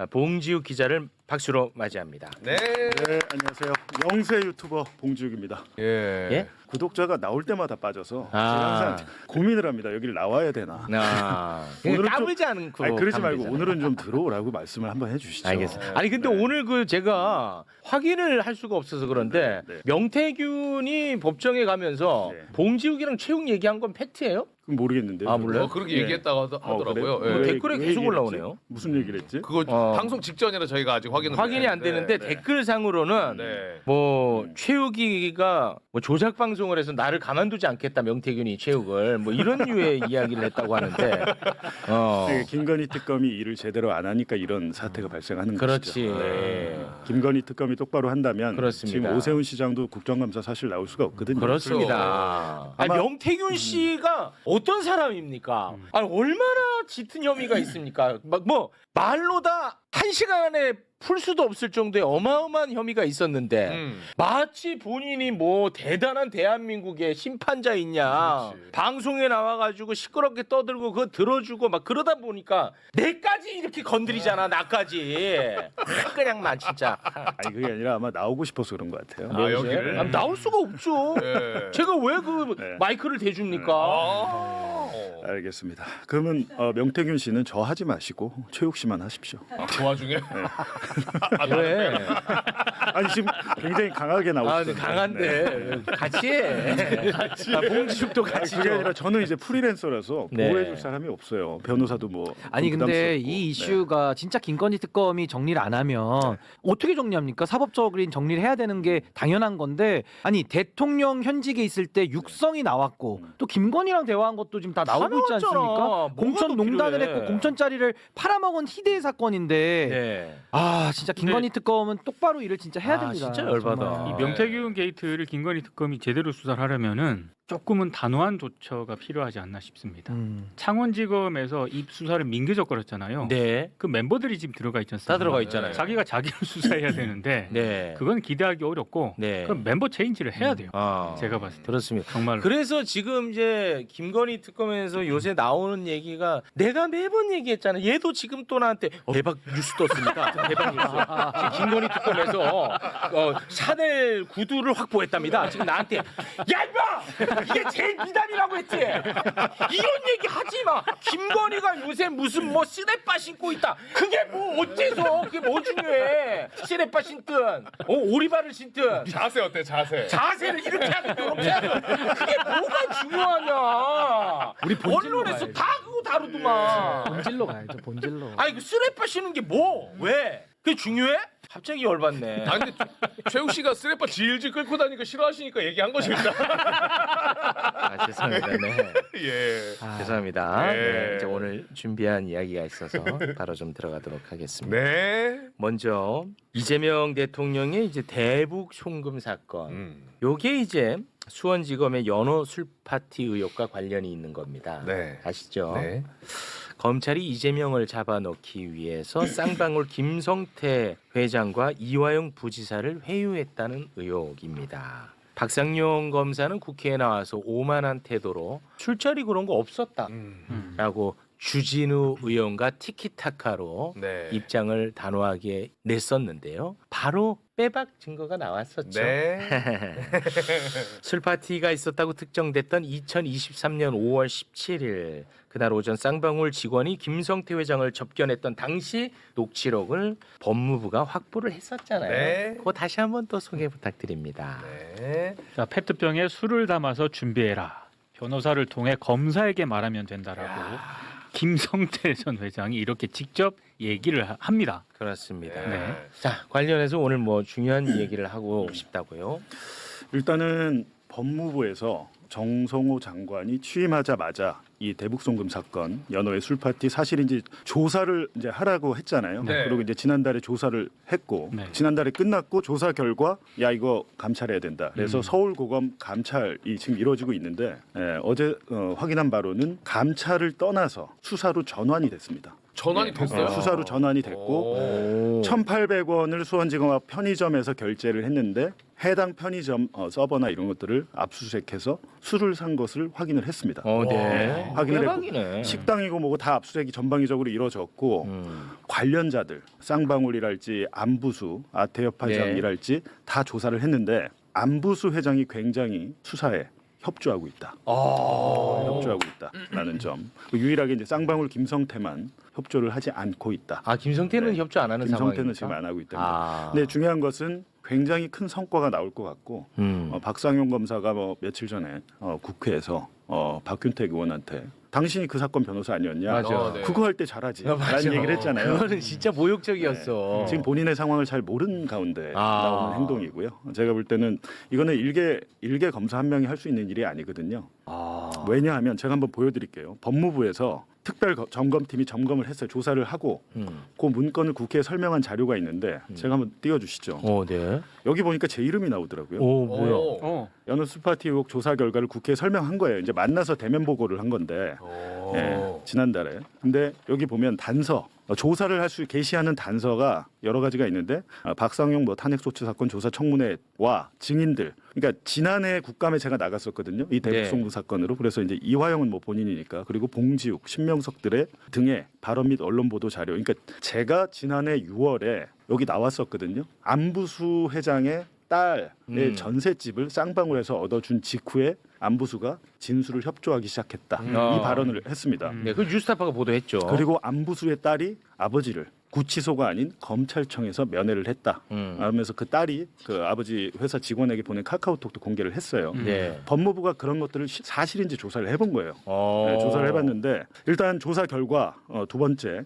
봉지욱 기자를 박수로 맞이합니다. 네. 네, 안녕하세요. 영세 유튜버 봉지욱입니다. 예? 구독자가 나올 때마다 빠져서 아. 제가 항상 고민을 합니다. 여기를 나와야 되나? 오늘은 오늘은 까불지 않고 아니, 그러지 말고 가면 되잖아요. 오늘은 좀 들어오라고 말씀을 한번 해주시죠. 알겠습니다. 아니 근데 네. 오늘 그 제가 확인을 할 수가 없어서 그런데 네. 명태균이 법정에 가면서 네. 봉지욱이랑 최욱 얘기한 건 팩트예요? 그럼 모르겠는데요. 아, 몰라요? 그렇게 네. 얘기했다고 하더라고요. 그래요? 예. 댓글에 계속 얘기를 올라오네요. 했지? 무슨 얘기를 했지? 그거 방송 직전이라 저희가 아직 확인이 안 되는데 네. 댓글상으로는 네. 뭐 최욱이가 뭐 조작 방송을 해서 나를 가만두지 않겠다 명태균이 최욱을 뭐 이런 류의 이야기를 했다고 하는데 네, 김건희 특검이 일을 제대로 안 하니까 이런 사태가 발생하는 그렇지. 것이죠. 네. 김건희 특검이 똑바로 한다면 그렇습니다. 지금 오세훈 시장도 국정감사 사실 나올 수가 없거든요. 그렇습니다. 아니, 아마- 명태균 씨가 어떤 사람입니까? 아니, 얼마나 짙은 혐의가 있습니까? 뭐 말로 다 한 시간에 풀 수도 없을 정도의 어마어마한 혐의가 있었는데 마치 본인이 뭐 대단한 대한민국의 심판자 있냐 그렇지. 방송에 나와가지고 시끄럽게 떠들고 그거 들어주고 막 그러다 보니까 내까지 이렇게 건드리잖아 나까지 그냥만 진짜 아니 그게 아니라 아마 나오고 싶어서 그런 것 같아요. 아, 여기를? 아니, 나올 수가 없죠. 예. 제가 왜 그 네. 마이크를 대줍니까? 알겠습니다. 그러면 명태균 씨는 저 하지 마시고 최욱 씨만 하십시오. 그 와중에 왜? 아니 지금 굉장히 강하게 아, 나오시던데. 강한데 같이 해. 봉지숙도 같이 그게 줘. 아니라 저는 이제 프리랜서라서 네. 보호해줄 사람이 없어요. 변호사도 뭐 아니 근데 부담스럽고. 이 이슈가 진짜 김건희 특검이 정리를 안 하면 어떻게 정리합니까? 사법적인 정리를 해야 되는 게 당연한 건데 아니 대통령 현직에 있을 때 육성이 나왔고 또 김건희랑 대화한 것도 지금 다 나오고 있지 나왔잖아. 않습니까? 뭐가 공천 더 농단을 필요해. 했고 공천자리를 팔아먹은 희대의 사건인데 네. 아 진짜 김건희 특검은 똑바로 일을 진짜 해야 아, 됩니다. 진짜 열받아. 정말. 이 이 명태균 게이트를 김건희 특검이 제대로 수사를 하려면은 조금은 단호한 조처가 필요하지 않나 싶습니다. 창원지검에서 이 수사를 민기적거렸잖아요. 네. 그 멤버들이 지금 들어가 있지 않습니까? 다 들어가 있잖아요. 자기가 자기를 수사해야 되는데 네. 그건 기대하기 어렵고 네. 그럼 멤버 체인지를 해야 돼요. 아, 제가 봤을 때 그렇습니다. 정말 그래서 지금 이제 김건희 특검에서 요새 나오는 얘기가 내가 매번 얘기했잖아. 얘도 지금 또 나한테 대박 뉴스 떴습니다. 대박 뉴스. 지금 김건희 특검에서 샤넬 구두를 확보했답니다. 지금 나한테 야 임마 이게 제일 미담이라고 했지. 이런 얘기 하지 마. 김건희가 요새 무슨 뭐 쓰레빠 신고 있다. 그게 뭐 어째서 그게 뭐 중요해. 쓰레빠 신든 오리발을 신든 자세 어때? 자세. 자세를 이렇게 하는 이렇게 하는 그게 뭐가 중요하냐. 우리 본질로 언론에서 가야지. 다 그거 다루더만. 본질로 가야죠. 본질로. 아니 그 쓰레빠 신는 게 뭐? 왜? 그게 중요해? 갑자기 열받네. 아 근데 최욱 씨가 쓰레빠 질질 끌고 다니니까 싫어하시니까 얘기한 것입니다. 아, 죄송합니다. 네. 예. 죄송합니다. 네. 네, 이제 오늘 준비한 이야기가 있어서 바로 좀 들어가도록 하겠습니다. 네. 먼저 이재명 대통령의 이제 대북 송금 사건. 요게 이제 수원지검의 연호 술 파티 의혹과 관련이 있는 겁니다. 네. 아시죠? 네. 검찰이 이재명을 잡아넣기 위해서 쌍방울 김성태 회장과 이화영 부지사를 회유했다는 의혹입니다. 박상용 검사는 국회에 나와서 오만한 태도로 술자리 그런 거 없었다라고 주진우 의원과 티키타카로 네. 입장을 단호하게 냈었는데요. 바로 빼박 증거가 나왔었죠. 네. 술 파티가 있었다고 특정됐던 2023년 5월 17일 그날 오전 쌍방울 직원이 김성태 회장을 접견했던 당시 녹취록을 법무부가 확보를 했었잖아요. 네. 그거 다시 한번 또 소개 부탁드립니다. 네. 자, 페트병에 술을 담아서 준비해라. 변호사를 통해 검사에게 말하면 된다라고 김성태 전 회장이 이렇게 직접 얘기를 합니다. 그렇습니다. 네. 자, 관련해서 오늘 뭐 중요한 얘기를 하고 싶다고요. 일단은 법무부에서 정성호 장관이 취임하자마자 이 대북송금 사건 연호의 술파티 사실인지 조사를 이제 하라고 했잖아요. 네. 그리고 이제 지난달에 조사를 했고 네. 지난달에 끝났고 조사 결과 야 이거 감찰해야 된다. 그래서 서울고검 감찰이 지금 이루어지고 있는데 어제 확인한 바로는 감찰을 떠나서 수사로 전환이 됐습니다. 전환이 됐어요? 수사로 전환이 됐고 오. 1,800원을 수원지검 앞 편의점에서 결제를 했는데 해당 편의점 서버나 이런 것들을 압수수색해서 술을 산 것을 확인을 했습니다. 네. 확인을 대박이네. 식당이고 뭐고 다 압수수색이 전방위적으로 이루어졌고 관련자들 쌍방울이랄지 안부수 아태엽 회장이랄지 다 조사를 했는데 안부수 회장이 굉장히 수사에 협조하고 있다. 협조하고 있다라는 점. 유일하게 이제 쌍방울 김성태만 협조를 하지 않고 있다. 아 김성태는 협조 안 하는 김성태는 상황입니까? 지금 안 하고 있다. 아. 근데 중요한 것은 굉장히 큰 성과가 나올 것 같고 박상용 검사가 뭐 며칠 전에 국회에서 박균택 의원한테 당신이 그 사건 변호사 아니었냐? 맞아. 네. 그거 할 때 잘하지. 맞아. 라는 얘기를 했잖아요. 그거는 진짜 모욕적이었어. 지금 본인의 상황을 잘 모르는 가운데 아. 나오는 행동이고요. 제가 볼 때는 이거는 일개 검사 한 명이 할 수 있는 일이 아니거든요. 왜냐하면 제가 한번 보여드릴게요. 법무부에서 특별 점검팀이 점검을 했어요. 조사를 하고 그 문건을 국회에 설명한 자료가 있는데 제가 한번 띄워주시죠. 네. 여기 보니까 제 이름이 나오더라고요. 오 뭐야? 오. 연우스 파티 의혹 조사 결과를 국회에 설명한 거예요. 이제 만나서 대면 보고를 한 건데 지난달에. 근데 여기 보면 단서 조사를 할 수 게시하는 단서가 여러 가지가 있는데 박상용 뭐 탄핵소추 사건 조사 청문회와 증인들. 그러니까 지난해 국감에 제가 나갔었거든요. 이 대북송부 사건으로. 그래서 이제 이화영은 뭐 본인이니까 그리고 봉지욱, 신명석들의 등의 발언 및 언론 보도 자료. 그러니까 제가 지난해 6월에 여기 나왔었거든요. 안부수 회장의 딸의 전셋집을 쌍방울에서 얻어준 직후에 안부수가 진술을 협조하기 시작했다. 이 발언을 했습니다. 네, 그 뉴스타파가 보도했죠. 그리고 안부수의 딸이 아버지를 구치소가 아닌 검찰청에서 면회를 했다. 하면서 그 딸이 그 아버지 회사 직원에게 보낸 카카오톡도 공개를 했어요. 네. 법무부가 그런 것들을 사실인지 조사를 해본 거예요. 네, 조사를 해봤는데 일단 조사 결과 두 번째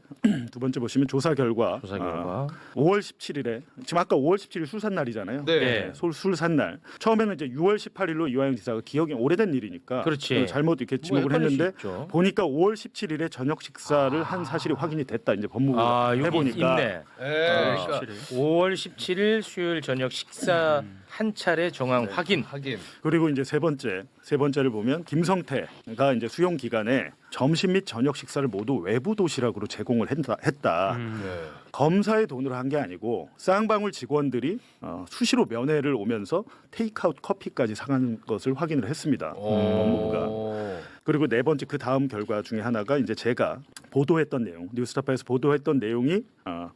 보시면 조사 결과 5월 17일에 지금 아까 5월 17일 술산 날이잖아요. 네. 술산 날 처음에는 이제 6월 18일로 이화영 지사가 기억이 오래된 일이니까 그렇지. 잘못 이렇게 지목을 뭐 헷갈릴 수 했는데 있죠. 보니까 5월 17일에 저녁 식사를 한 사실이 확인이 됐다. 이제 법무부가 여기 해보니까 있네. 그러니까 5월 17일 수요일 저녁 식사 한 차례 정황 확인. 그리고 이제 세 번째를 보면 김성태가 이제 수용 기간에 점심 및 저녁 식사를 모두 외부 도시락으로 제공을 했다. 검사의 돈으로 한 게 아니고 쌍방울 직원들이 수시로 면회를 오면서 테이크아웃 커피까지 사가는 것을 확인을 했습니다. 법무부가. 그리고 네 번째 그 다음 결과 중에 하나가 이제 제가 보도했던 내용, 뉴스타파에서 보도했던 내용이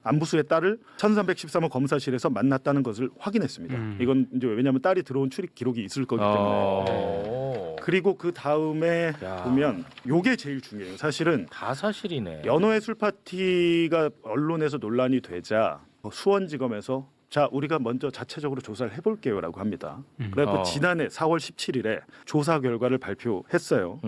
안부수의 딸을 1313호 검사실에서 만났다는 것을 확인했습니다. 이건 이제 왜냐하면 딸이 들어온 출입 기록이 있을 거기 때문에. 그리고 그 다음에 보면 요게 제일 중요해요. 사실은 다 사실이네. 연호의 술 파티가 언론에서 논란이 되자 수원지검에서 자 우리가 먼저 자체적으로 조사를 해볼게요라고 합니다. 그래서 지난해 4월 17일에 조사 결과를 발표했어요.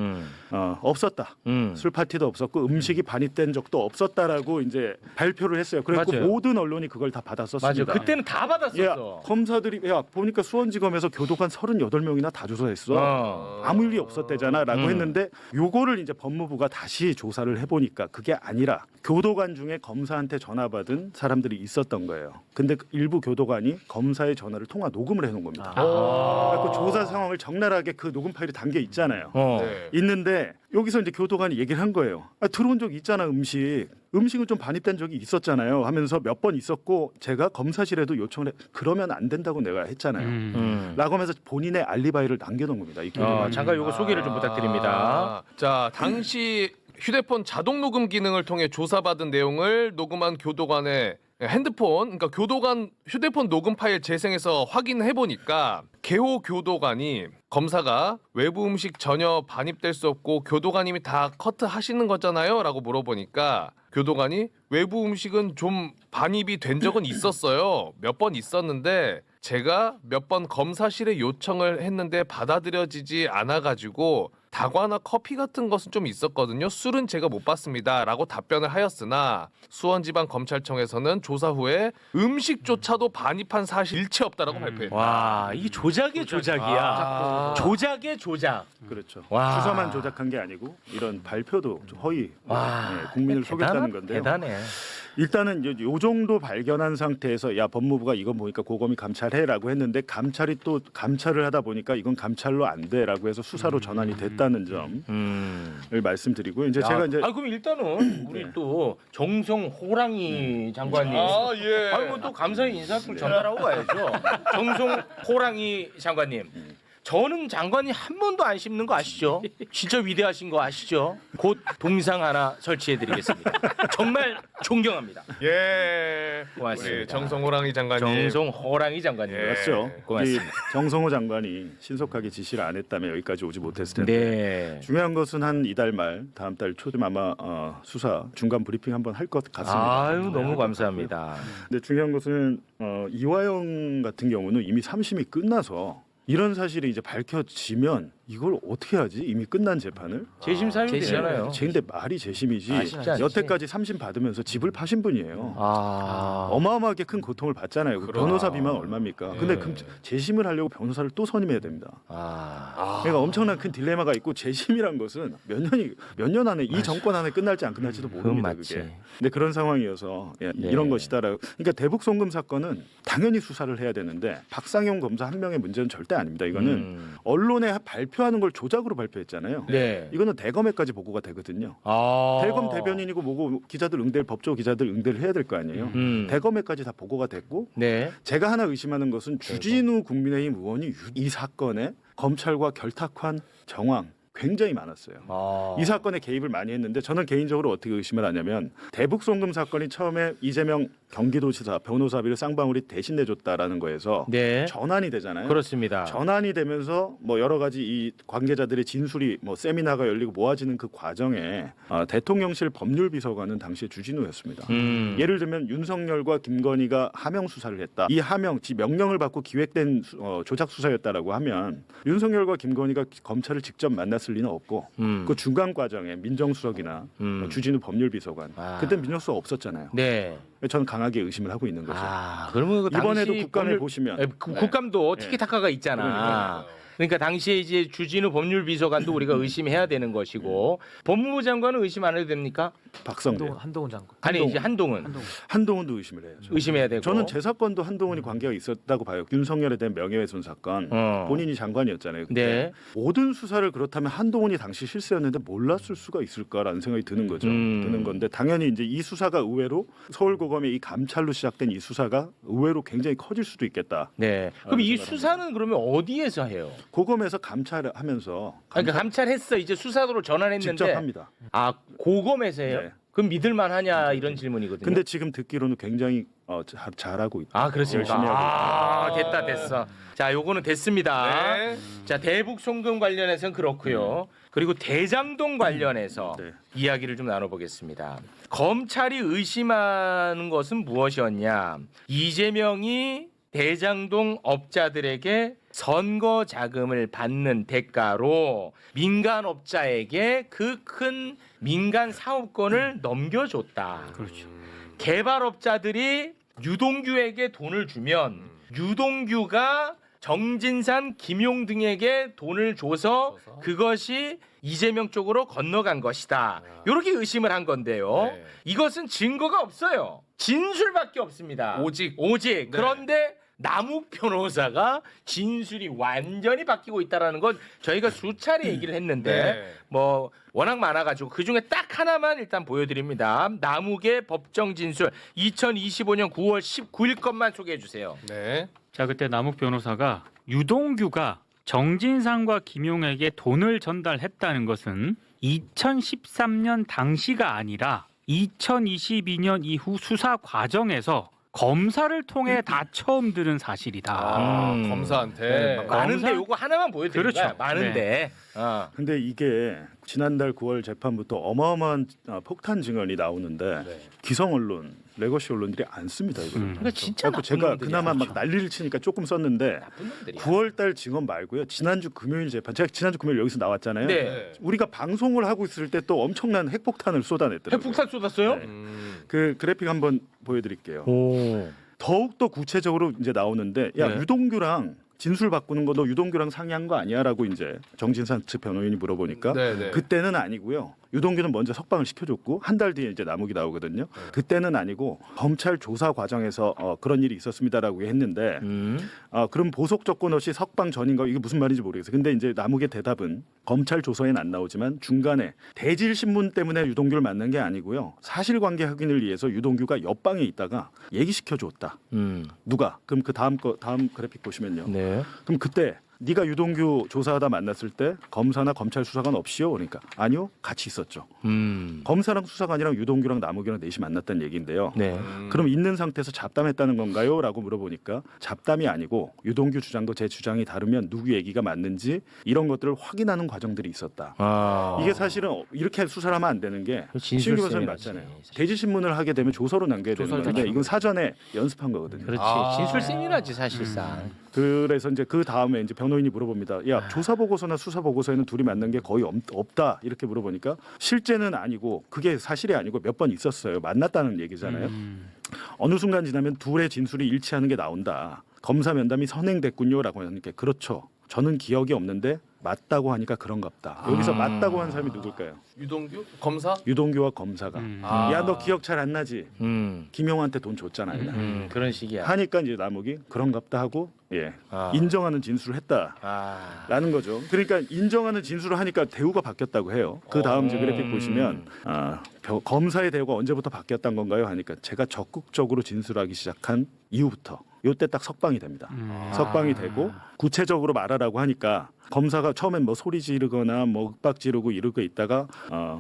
없었다. 술 파티도 없었고 음식이 반입된 적도 없었다라고 이제 발표를 했어요. 그래서 맞아요. 모든 언론이 그걸 다 받았었습니다. 맞아. 그때는 다 받았었어. 야, 검사들이 보니까 수원지검에서 교도관 38명이나 다 조사했어. 아무 일이 없었대잖아라고 했는데 요거를 이제 법무부가 다시 조사를 해보니까 그게 아니라 교도관 중에 검사한테 전화 받은 사람들이 있었던 거예요. 근데 일부 교도관이 검사의 전화를 통화 녹음을 해놓은 겁니다. 그래서 조사 상황을 적나라하게 그 녹음 파일이 담겨 있잖아요. 네. 있는데 여기서 이제 교도관이 얘기를 한 거예요. 들어온 적 있잖아 음식은 좀 반입된 적이 있었잖아요 하면서 몇 번 있었고 제가 검사실에도 요청을 그러면 안 된다고 내가 했잖아요. 라고 하면서 본인의 알리바이를 남겨놓은 겁니다. 이 교도관이. 잠깐 요거 소개를 좀 부탁드립니다. 자, 당시 휴대폰 자동 녹음 기능을 통해 조사받은 내용을 녹음한 교도관의 핸드폰, 그러니까 교도관 휴대폰 녹음 파일 재생해서 확인해 보니까 개호 교도관이 검사가 외부 음식 전혀 반입될 수 없고 교도관님이 다 커트하시는 거잖아요 라고 물어보니까 교도관이 외부 음식은 좀 반입이 된 적은 있었어요. 몇 번 있었는데 제가 몇 번 검사실에 요청을 했는데 받아들여지지 않아가지고 다과나 커피 같은 것은 좀 있었거든요. 술은 제가 못 봤습니다 라고 답변을 하였으나 수원지방검찰청에서는 조사 후에 음식조차도 반입한 사실 일체 없다라고 발표했다. 와, 이게 조작의 조작이야. 조작의 조작. 그렇죠. 와. 주소만 조작한 게 아니고 이런 발표도 좀 허위 와, 국민을 속였다는 건데요. 대단해. 일단은 이제 요 정도 발견한 상태에서 야 법무부가 이거 보니까 고검이 감찰해라고 했는데 감찰이 또 감찰을 하다 보니까 이건 감찰로 안 돼라고 해서 수사로 전환이 됐다는 점을 말씀드리고 이제 제가 이제 그럼 일단은 우리 또 정성 호랑이 장관님. 예. 아니 뭐또 감사의 인사를 전달하고 가야죠. 정성 호랑이 장관님. 저는 장관이 한 번도 안 씹는 거 아시죠? 진짜 위대하신 거 아시죠? 곧 동상 하나 설치해드리겠습니다. 정말 존경합니다. 예. 고맙습니다. 우리 정성호랑이 장관님. 정성 호랑이 장관님. 맞죠. 고맙습니다. 이 정성호 장관이 신속하게 지시를 안 했다면 여기까지 오지 못했을 텐데 네. 중요한 것은 한 이달 말 다음 달 초쯤 아마 수사 중간 브리핑 한번 할 것 같습니다. 아유 너무 감사합니다. 근데 중요한 것은 이화영 같은 경우는 이미 3심이 끝나서 이런 사실이 이제 밝혀지면 이걸 어떻게 하지? 이미 끝난 재판을? 재심 사유 되잖아요. 근데 말이 재심이지. 아, 쉽지 않지. 여태까지 3심 받으면서 집을 파신 분이에요. 아. 어마어마하게 큰 고통을 받잖아요. 그 변호사비만 얼마입니까? 근데 그 재심을 하려고 변호사를 또 선임해야 됩니다. 그러니까 엄청난 큰 딜레마가 있고 재심이란 것은 몇 년 안에 이 정권 안에 끝날지 안 끝날지도 모릅니다. 맞지. 그게. 근데 그런 상황이어서 이런 것이다라고. 그러니까 대북 송금 사건은 당연히 수사를 해야 되는데 박상용 검사 한 명의 문제는 절대 아닙니다. 이거는 언론에 발표하는 걸 조작으로 발표했잖아요. 네. 이거는 대검에까지 보고가 되거든요. 아. 대검 대변인이고 뭐고 기자들 응대를 법조 기자들 응대를 해야 될 거 아니에요. 대검에까지 다 보고가 됐고 네. 제가 하나 의심하는 것은 주진우 국민의힘 의원이 이 사건에 검찰과 결탁한 정황 굉장히 많았어요. 아. 이 사건에 개입을 많이 했는데 저는 개인적으로 어떻게 의심을 하냐면 대북 송금 사건이 처음에 이재명 경기도지사 변호사비를 쌍방울이 대신 내줬다라는 거에서 네. 전환이 되잖아요. 그렇습니다. 전환이 되면서 뭐 여러 가지 이 관계자들의 진술이 뭐 세미나가 열리고 모아지는 그 과정에 대통령실 법률비서관은 당시에 주진우였습니다. 예를 들면 윤석열과 김건희가 하명 수사를 했다. 이 하명, 명령을 받고 기획된 조작 수사였다라고 하면 윤석열과 김건희가 검찰을 직접 만났을 리는 없고 그 중간 과정에 민정수석이나 주진우 법률비서관 그때 민정수석 없었잖아요. 네. 저는 강하게 의심을 하고 있는 거죠. 그러면 그 이번에도 당시 국감을 법률- 보시면 예, 국감도 티키타카가 있잖아. 그러니까 당시에 이제 주진우 법률비서관도 우리가 의심해야 되는 것이고 법무부 장관은 의심 안 해도 됩니까? 박성대, 한동훈 장관. 아니 이제 한동훈 한동훈도 의심을 해요. 의심해야 되고. 저는 제 사건도 한동훈이 관계가 있었다고 봐요. 윤석열에 대한 명예훼손 사건. 본인이 장관이었잖아요. 그때. 네. 모든 수사를 그렇다면 한동훈이 당시 실세였는데 몰랐을 수가 있을까라는 생각이 드는 거죠. 드는 건데 당연히 이제 이 수사가 의외로 서울고검의 이 감찰로 시작된 이 수사가 의외로 굉장히 커질 수도 있겠다. 네. 그럼 이 수사는 그러면 어디에서 해요? 고검에서 감찰하면서 그러니까 감찰했어. 이제 수사도로 전환했는데. 직접 합니다. 아 고검에서 해요? 네. 그럼 믿을만하냐 이런 질문이거든요. 근데 지금 듣기로는 굉장히 잘하고 있다. 아 그렇습니까? 열심히 하고 있다. 됐다. 자, 요거는 됐습니다. 네. 자, 대북 송금 관련해서는 그렇고요. 그리고 대장동 관련해서 네. 이야기를 좀 나눠보겠습니다. 검찰이 의심하는 것은 무엇이었냐? 이재명이 대장동 업자들에게 선거 자금을 받는 대가로 민간업자에게 그 큰 민간 사업권을 넘겨줬다. 그렇죠. 개발업자들이 유동규에게 돈을 주면 유동규가 정진산, 김용 등에게 돈을 줘서 그것이 이재명 쪽으로 건너간 것이다. 이렇게 의심을 한 건데요. 네. 이것은 증거가 없어요. 진술밖에 없습니다. 오직. 네. 그런데 남욱 변호사가 진술이 완전히 바뀌고 있다라는 건 저희가 수차례 얘기를 했는데 네. 뭐 워낙 많아가지고 그 중에 딱 하나만 일단 보여드립니다. 남욱의 법정 진술 2025년 9월 19일 것만 소개해 주세요. 네. 자, 그때 남욱 변호사가 유동규가 정진상과 김용에게 돈을 전달했다는 것은 2013년 당시가 아니라 2022년 이후 수사 과정에서 검사를 통해 다 처음 들은 사실이다. 검사한테. 네, 많은데 검사? 요거 하나만 보여드릴게요. 그렇죠. 많은데. 근데 이게 지난달 9월 재판부터 어마어마한 폭탄 증언이 나오는데 네. 기성 언론, 레거시 언론들이 안 씁니다. 이거. 그러니까 진짜 그래서 나쁜 제가 놈들이야. 그나마 막 난리를 치니까 조금 썼는데 나쁜 놈들이야. 9월달 증언 말고요. 지난주 금요일 재판 제가 지난주 금요일 여기서 나왔잖아요. 네. 우리가 방송을 하고 있을 때 또 엄청난 핵폭탄을 쏟아냈더라고요. 핵폭탄 쏟았어요? 네. 그 그래픽 한번 보여드릴게요. 오. 더욱 더 구체적으로 이제 나오는데 야 네. 유동규랑 진술 바꾸는 거 너 유동규랑 상의한 거 아니야라고 이제 정진상 측 변호인이 물어보니까 네네. 그때는 아니고요. 유동규는 먼저 석방을 시켜줬고 한 달 뒤에 이제 남욱이 나오거든요. 그때는 아니고 검찰 조사 과정에서 그런 일이 있었습니다라고 했는데 그럼 보석 조건 없이 석방 전인가 이게 무슨 말인지 모르겠어요. 근데 이제 남욱의 대답은 검찰 조서에는 안 나오지만 중간에 대질 신문 때문에 유동규를 만난 게 아니고요. 사실관계 확인을 위해서 유동규가 옆방에 있다가 얘기시켜 줬다. 누가? 그럼 그 다음 그래픽 보시면요. 네. 그럼 그때 네가 유동규 조사하다 만났을 때 검사나 검찰 수사관 없이요? 그러니까 아니요, 같이 있었죠. 검사랑 수사관이랑 유동규랑 남욱이랑 넷이 만났다는 얘기인데요. 네. 그럼 있는 상태에서 잡담했다는 건가요? 라고 물어보니까 잡담이 아니고 유동규 주장과 제 주장이 다르면 누구 얘기가 맞는지 이런 것들을 확인하는 과정들이 있었다. 이게 사실은 이렇게 수사를 하면 안 되는 게 신규 변호사님 맞잖아요. 대지신문을 하게 되면 조서로 남겨야 되는 건데 이건 사전에 연습한 거거든요. 그렇지. 아. 진술 세미나지 사실상. 그래서 이제 그 다음에 이제 변호인이 물어봅니다. 야, 조사 보고서나 수사 보고서에는 둘이 만난 게 거의 없다 이렇게 물어보니까 실제는 아니고 그게 사실이 아니고 몇 번 있었어요. 만났다는 얘기잖아요. 어느 순간 지나면 둘의 진술이 일치하는 게 나온다. 검사 면담이 선행됐군요라고 하니까 그렇죠. 저는 기억이 없는데 맞다고 하니까 그런갑다. 여기서 맞다고 한 사람이 누굴까요? 유동규 검사? 유동규와 검사가. 아. 야, 너 기억 잘 안 나지? 김용한테 돈 줬잖아. 그런 식이야. 하니까 이제 남욱이 그런갑다 하고 아. 인정하는 진술을 했다. 아. 라는 거죠. 그러니까 인정하는 진술을 하니까 대우가 바뀌었다고 해요. 그 다음 이제 그래픽 보시면 검사의 대우가 언제부터 바뀌었던 건가요? 하니까 제가 적극적으로 진술하기 시작한 이후부터 요때 딱 석방이 됩니다. 석방이 되고 구체적으로 말하라고 하니까 검사가 처음엔 뭐 소리 지르거나 뭐 윽박 지르고 이러고 있다가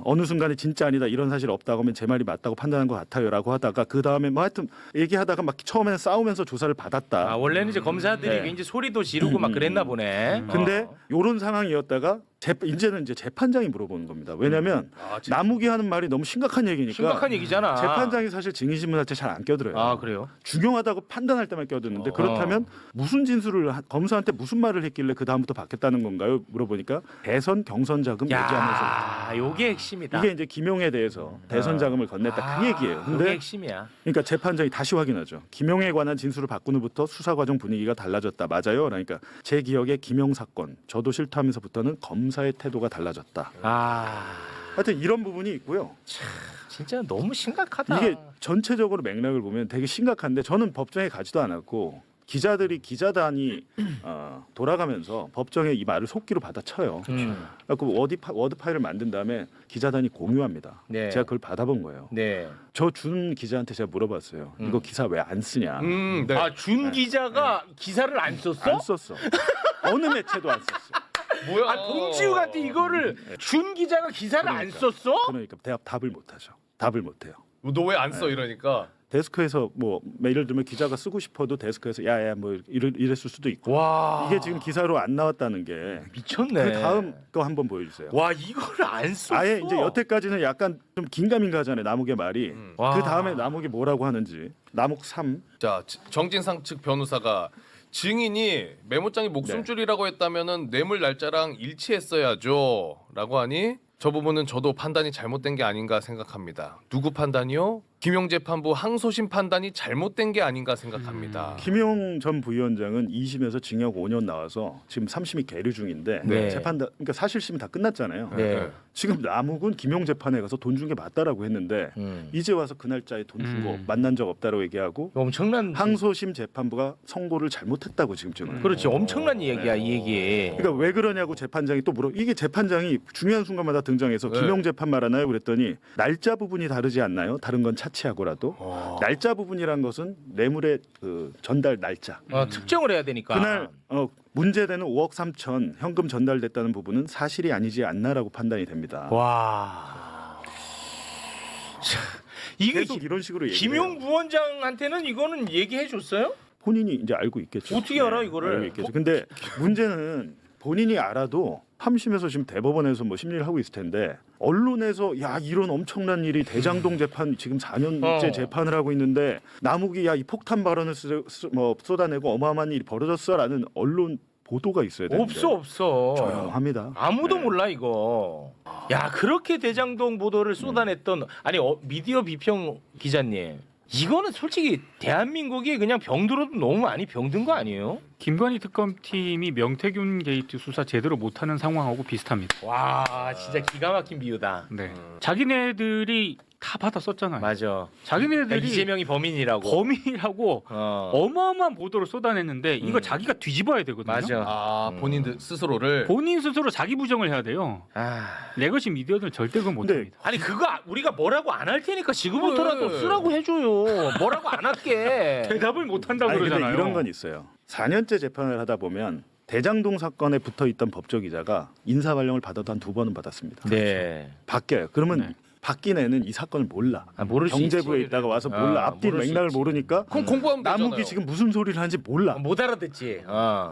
어느 순간에 진짜 아니다 이런 사실 없다고 하면 제 말이 맞다고 판단한 것 같아요라고 하다가 그 다음에 뭐 하여튼 얘기하다가 막 처음에는 싸우면서 조사를 받았다. 아, 원래는 이제 검사들이 네. 굉장히 소리도 지르고 막 그랬나 보네. 근데 요런 상황이었다가 이제는 이제 재판장이 물어보는 겁니다. 왜냐하면 남욱이 하는 말이 너무 심각한 얘기니까 심각한 얘기잖아. 재판장이 사실 증인신문 자체 잘 안 껴들어요. 아, 그래요? 중요하다고 판단할 때만 껴드는데 그렇다면 무슨 진술을 검사한테 무슨 말을 했길래 그 다음부터 받겠다는 건가요? 물어보니까 대선 경선 자금 얘기하면서 야, 요게 핵심이다. 이게 이제 김용에 대해서 대선 자금을 건넸다 그 얘기예요. 요게 근데 핵심이야. 그러니까 재판장이 다시 확인하죠. 김용에 관한 진술을 바꾼 후부터 수사 과정 분위기가 달라졌다. 맞아요? 그러니까 제 기억에 김용 사건 저도 실토하면서부터는 검사의 태도가 달라졌다. 아, 하여튼 이런 부분이 있고요. 진짜 너무 심각하다. 이게 전체적으로 맥락을 보면 되게 심각한데 저는 법정에 가지도 않았고 기자단이 돌아가면서 법정에 이 말을 속기로 받아쳐요. 그래서 워드 파일을 만든 다음에 기자단이 공유합니다. 네. 제가 그걸 받아본 거예요. 네. 저 준 기자한테 제가 물어봤어요. 이거 기사 왜 안 쓰냐? 네. 아, 준 기자가 기사를 안 썼어? 안 썼어. 어느 매체도 안 썼어. 뭐야? 아, 봉지우한테 이거를 준 기자가 기사를 안 썼어? 그러니까 답을 못하죠. 답을 못해요. 너 왜 안 써 이러니까. 데스크에서 뭐 예를 들면 기자가 쓰고 싶어도 데스크에서 야야 뭐 이랬을 수도 있고 와, 이게 지금 기사로 안 나왔다는 게 미쳤네. 그 다음 거 한번 보여주세요. 와, 이거를 안 썼어. 아예 이제 여태까지는 약간 좀 긴가민가하잖아요. 남욱의 말이. 와. 그 다음에 남욱이 뭐라고 하는지. 남욱 3. 자, 정진상 측 변호사가 증인이 메모장이 목숨줄이라고 했다면은 뇌물 날짜랑 일치했어야죠라고 하니 저 부분은 저도 판단이 잘못된 게 아닌가 생각합니다. 누구 판단이요? 김용 재판부 항소심 판단이 잘못된 게 아닌가 생각합니다. 김용 전 부위원장은 2심에서 징역 5년 나와서 지금 3심이 계류 중인데 네. 재판다 그러니까 사실심이 다 끝났잖아요. 네. 지금 남욱은 김용 재판에 가서 돈 준 게 맞다라고 했는데 이제 와서 그 날짜에 돈 준 거 만난 적 없다라고 얘기하고 엄청난 항소심 재판부가 선고를 잘못했다고 지금 증언을. 그렇지, 엄청난 얘기야 이 얘기. 그러니까 왜 그러냐고 재판장이 또 물어. 이게 재판장이 중요한 순간마다 등장해서 네. 김용 재판 말하나요? 그랬더니 날짜 부분이 다르지 않나요? 다른 건 차치하고라도 날짜 부분이란 것은 뇌물의 그 전달 날짜. 특정을 해야 되니까. 그날 문제되는 5억 3천 현금 전달됐다는 부분은 사실이 아니지 않나라고 판단이 됩니다. 와. 자, 이게 계속 이런 식으로 얘기해요. 김용 부원장한테는 이거는 얘기해 줬어요? 본인이 이제 알고 있겠죠. 어떻게 알아, 이거를? 알고 있겠죠. 근데 문제는 본인이 알아도 3심에서 지금 대법원에서 뭐 심리를 하고 있을 텐데 언론에서 야 이런 엄청난 일이 대장동 재판 지금 4년째 재판을 하고 있는데 남욱이 야 이 폭탄 발언을 쏟아내고 어마어마한 일이 벌어졌어라는 언론 보도가 있어야 되는데 없어. 조용합니다. 아무도 네. 몰라 이거. 야, 그렇게 대장동 보도를 쏟아냈던 아니 미디어 비평 기자님. 이거는 솔직히 대한민국이 그냥 병들어도 너무 많이 병든 거 아니에요? 김건희 특검팀이 명태균 게이트 수사 제대로 못하는 상황하고 비슷합니다. 와 진짜 기가 막힌 비유다. 네. 자기네들이 다 받아 썼잖아요. 맞아. 자기네들이 이재명이 범인이라고. 범인이라고 어마어마한 보도를 쏟아냈는데 이거 자기가 뒤집어야 되거든요. 맞아. 아 본인들 스스로를 본인 스스로 자기 부정을 해야 돼요. 아. 레거시 미디어는 절대 그건 근데 못합니다. 아니 그거 우리가 뭐라고 안 할 테니까 지금부터라도 그래. 쓰라고 해줘요. 뭐라고 안 할게. 대답을 못한다고 아니, 근데 그러잖아요. 이런 건 있어요. 4년째 재판을 하다 보면 대장동 사건에 붙어 있던 법조기자가 인사 발령을 받아도 한 2번은 받았습니다. 네. 바뀌어요. 그러면 네. 바뀐 애는 이 사건을 몰라. 아, 모를 수 경제부에 있지. 있다가 와서 몰라. 앞뒤 모를 수 맥락을 있지. 모르니까 그럼 공부하면 되잖아요. 남욱이 지금 무슨 소리를 하는지 몰라. 못 알아듣지.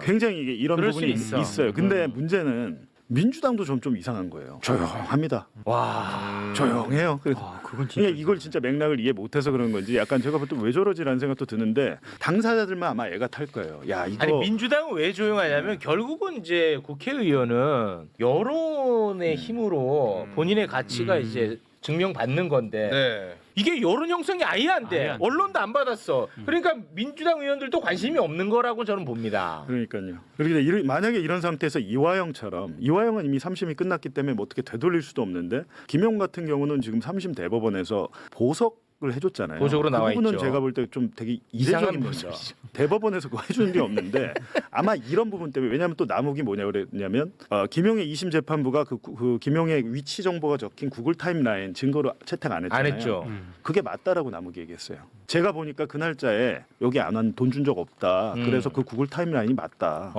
굉장히 이게 이런 그럴 수 부분이 있어. 있어요. 근데 문제는 민주당도 좀 이상한 거예요. 조용합니다. 와. 조용해요. 그래서 아, 그건 진짜 그냥 이걸 진짜 맥락을 이해 못해서 그런 건지 약간 제가 볼 때 왜 저러지라는 생각도 드는데 당사자들만 아마 애가 탈 거예요. 야 이거 아니 민주당은 왜 조용하냐면 결국은 이제 국회의원은 여론의 힘으로 본인의 가치가 이제 증명받는 건데 네. 이게 여론 형성이 아예 안 돼. 아예 안 돼. 언론도 안 받았어. 그러니까 민주당 의원들도 관심이 없는 거라고 저는 봅니다. 그러니까요. 그러니까 만약에 이런 상태에서 이화영처럼 이화영은 이미 3심이 끝났기 때문에 뭐 어떻게 되돌릴 수도 없는데 김용 같은 경우는 지금 3심 대법원에서 보석을 해줬잖아요. 보석으로 그 나와 부분은 있죠. 제가 볼 때 좀 되게 이상한 이례적입니다. 보석이죠. 대법원에서 그거 해주는 게 없는데 아마 이런 부분 때문에 왜냐하면 또 남욱이 뭐냐 그랬냐면 김용의 2심 재판부가 그 김용의 위치 정보가 적힌 구글 타임라인 증거로 채택 안 했잖아요. 안 했죠. 그게 맞다라고 남욱이 얘기했어요. 제가 보니까 그 날짜에 여기 안 한 돈 준 적 없다. 그래서 그 구글 타임라인이 맞다.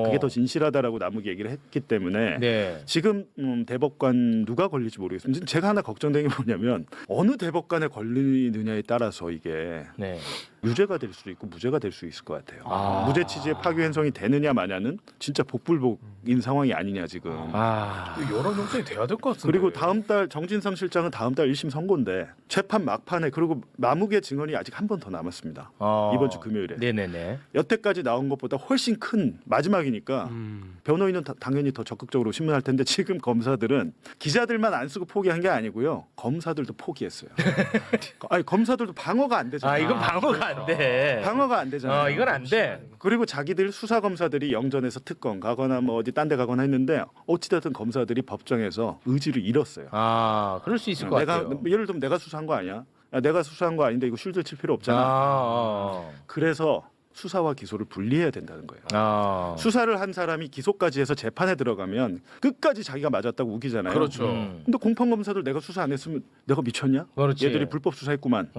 그게 더 진실하다라고 남욱이 얘기를 했기 때문에 네. 지금 대법관 누가 걸릴지 모르겠습니다. 제가 하나 걱정되는 게 뭐냐면 어느 대법관에 걸리느냐에 따라서 이게 네. 유죄가 될 수도 있고 무죄가 될 수 있을 것 같아요. 아. 무죄 취지의 파기 횡성이 되느냐 마냐는 진짜 복불복인 상황이 아니냐 지금. 아. 여론 형성이 돼야 될 것 같은데. 그리고 다음 달 정진상 실장은 다음 달 1심 선고인데 재판 막판에 그리고 남욱의 증언이 아직 한 번 더 남았습니다. 이번 주 금요일에. 네네네. 여태까지 나온 것보다 훨씬 큰 마지막이니까 변호인은 당연히 더 적극적으로 신문할 텐데 지금 검사들은 기자들만 안 쓰고 포기한 게 아니고요. 검사들도 포기했어요. 아니 검사들도 방어가 안 되잖아요. 아 이건 방어가 안 돼. 방어가 안 되잖아요. 이건 안 돼. 그리고 자기들 수사 검사들이 영전에서 특검 가거나 뭐 어디 딴 데 가거나 했는데 어찌됐든 검사들이 법정에서 의지를 잃었어요. 아 그럴 수 있을 것 내가 같아요. 예를 들면 내가 수사한 거 아니야? 야, 내가 수사한 거 아닌데 이거 쉴드 칠 필요 없잖아. 그래서 수사와 기소를 분리해야 된다는 거예요. 수사를 한 사람이 기소까지 해서 재판에 들어가면 끝까지 자기가 맞았다고 우기잖아요. 그렇죠. 근데 공판 검사들 내가 수사 안 했으면 내가 미쳤냐? 그렇지. 얘들이 불법 수사했구만.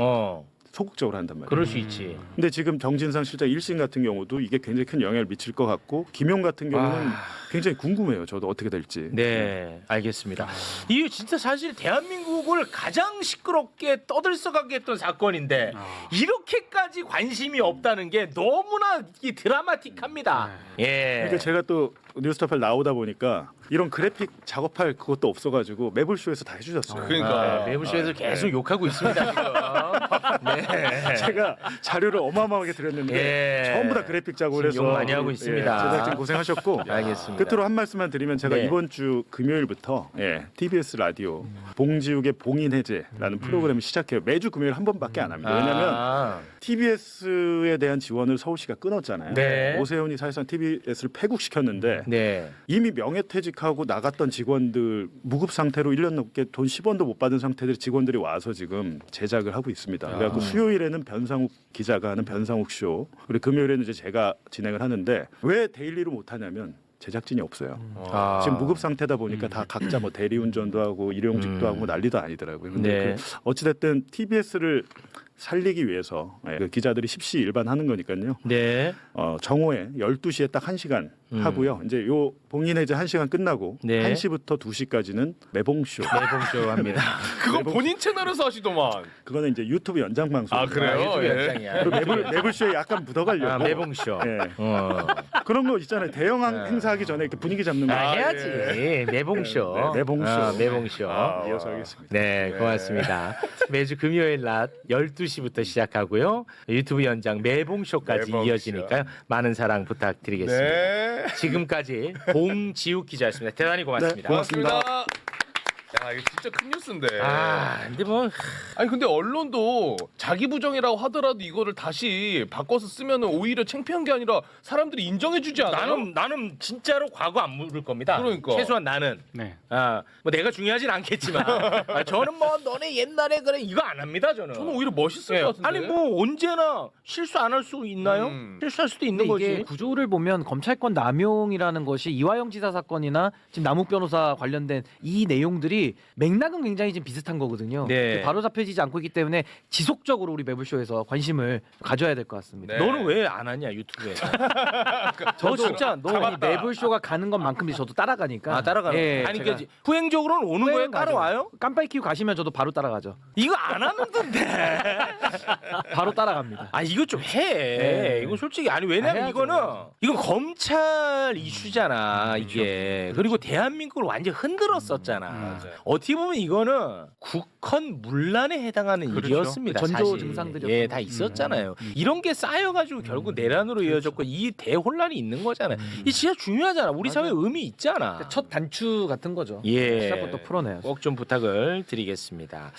소극적으로 한단 말이에요. 그럴 수 있지. 근데 지금 정진상 실장 1심 같은 경우도 이게 굉장히 큰 영향을 미칠 것 같고 김용 같은 경우는 굉장히 궁금해요. 저도 어떻게 될지. 네, 알겠습니다. 이게 진짜 사실 대한민국을 가장 시끄럽게 떠들썩하게 했던 사건인데 이렇게까지 관심이 없다는 게 너무나 이 드라마틱합니다. 예. 그러니까 제가 또 뉴스타파 나오다 보니까 이런 그래픽 작업할 그것도 없어가지고 매불쇼에서 다 해주셨어요. 그러니까. 매부쇼에서 계속 욕하고 있습니다 지금. 네. 제가 자료를 어마어마하게 드렸는데 예. 전부 다 그래픽 작업을 해서 지금 욕 많이 하고 있습니다. 제작진 고생하셨고 알겠습니다. 끝으로 한 말씀만 드리면 제가 네. 이번 주 금요일부터 TBS 라디오 봉지욱의 봉인해제라는 프로그램을 시작해요. 매주 금요일 한 번밖에 안 합니다. 왜냐하면 TBS에 대한 지원을 서울시가 끊었잖아요. 네. 오세훈이 사실상 TBS를 폐국시켰는데 네. 이미 명예퇴직하고 나갔던 직원들 무급 상태로 1년 넘게 돈 10원도 못 받은 상태들 직원들이 와서 지금 제작을 하고 있습니다. 그래갖고 수요일에는 변상욱 기자가 하는 변상욱 쇼, 그리고 금요일에는 이제 제가 진행을 하는데 왜 데일리로 못 하냐면 제작진이 없어요. 지금 무급 상태다 보니까 다 각자 뭐 대리운전도 하고 일용직도 하고 난리도 아니더라고요. 근데 네. 어찌됐든 TBS를 살리기 위해서 그 기자들이 십시일반하는 거니까요. 네. 정오에 12시에 딱 1시간 하고요. 이제 요 봉인해제 1시간 끝나고 네. 1시부터 2시까지는 매봉쇼. 매봉쇼 합니다. 그건 본인 채널에서 하시더만. 그거는 이제 유튜브 연장 방송. 아 그래요? 유튜브 예. 연장이야. 그리고 매불쇼에 약간 묻어가려고. 매봉쇼. 예. 어. 그런 거 있잖아요. 대형 행사하기 전에 이렇게 분위기 잡는 거. 해야지. 매봉쇼. 네, 매봉쇼. 매봉쇼. 이어서 하겠습니다. 네, 고맙습니다. 매주 금요일 낮 12시부터 시작하고요. 유튜브 연장 매봉쇼까지 매봉쇼. 이어지니까요. 많은 사랑 부탁드리겠습니다. 네. 지금까지 봉지욱 기자였습니다. 대단히 고맙습니다. 네, 고맙습니다. 고맙습니다. 아 이거 진짜 큰 뉴스인데. 근데 뭐 아니 근데 언론도 자기 부정이라고 하더라도 이거를 다시 바꿔서 쓰면은 오히려 창피한 게 아니라 사람들이 인정해주지 않아요? 나는 진짜로 과거 안 물을 겁니다. 그러니까. 최소한 나는. 네. 뭐 내가 중요하진 않겠지만 저는 뭐 너네 옛날에 그래 이거 안 합니다 저는. 저는 오히려 멋있을 예. 것 같은데. 아니 뭐 언제나 실수 안 할 수 있나요? 실수할 수도 있는 근데 이게 거지. 구조를 보면 검찰권 남용이라는 것이 이화영 지사 사건이나 지금 남욱 변호사 관련된 이 내용들이 맥락은 굉장히 좀 비슷한 거거든요. 네. 바로 잡혀지지 않고 있기 때문에 지속적으로 우리 매불쇼에서 관심을 가져야 될 것 같습니다. 네. 너는 왜 안 하냐 유튜브에서? 너 진짜 너 아니, 매불쇼가 가는 것만큼이 저도 따라가니까. 따라가는. 예, 아니 제가 그 후행적으로는 오는 거에 후행 가죠. 따라와요? 깜빡이 켜고 가시면 저도 바로 따라가죠. 이거 안 하는데. 바로 따라갑니다. 이거 좀 해. 네. 이거 솔직히 아니 왜냐면 해야죠. 이건 검찰 이슈잖아 이게. 그리고 대한민국을 완전 흔들었었잖아. 맞아요. 어떻게 보면 이거는 국헌 문란에 해당하는 그렇죠. 일이었습니다. 전조 사실. 증상들이었던 예, 다 거죠. 있었잖아요. 이런 게 쌓여가지고 결국 내란으로 이어졌고 이 대혼란이 있는 거잖아요. 이 진짜 중요하잖아. 우리 사회에 의미 있잖아. 첫 단추 같은 거죠. 예. 시작부터 풀어내야죠. 꼭 좀 부탁을 드리겠습니다.